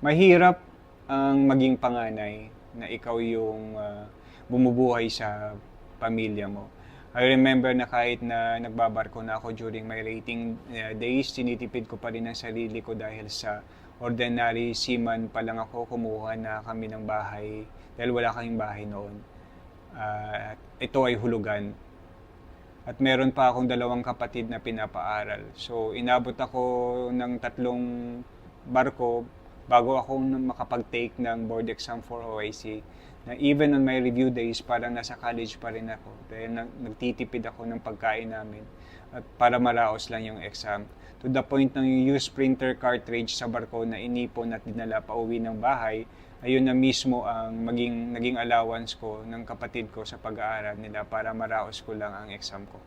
Mahirap ang maging panganay na ikaw yung bumubuhay sa pamilya mo. I remember na kahit na nagbabarko na ako during my rating days, tinitipid ko pa rin ang sarili ko dahil sa ordinary seaman pa lang ako, kumuha na kami ng bahay dahil wala kaming bahay noon. Ito ay hulugan. At meron pa akong 2 kapatid na pinapaaral. So inabot ako ng 3 barko bago ako makapag-take ng board exam for OIC, na even on my review days, parang nasa college pa rin ako. Dahil nagtitipid ako ng pagkain namin at para maraos lang yung exam. To the point ng yung used printer cartridge sa barko na inipon at dinala pa uwi ng bahay, ayun na mismo ang naging allowance ko ng kapatid ko sa pag-aaral nila para maraos ko lang ang exam ko.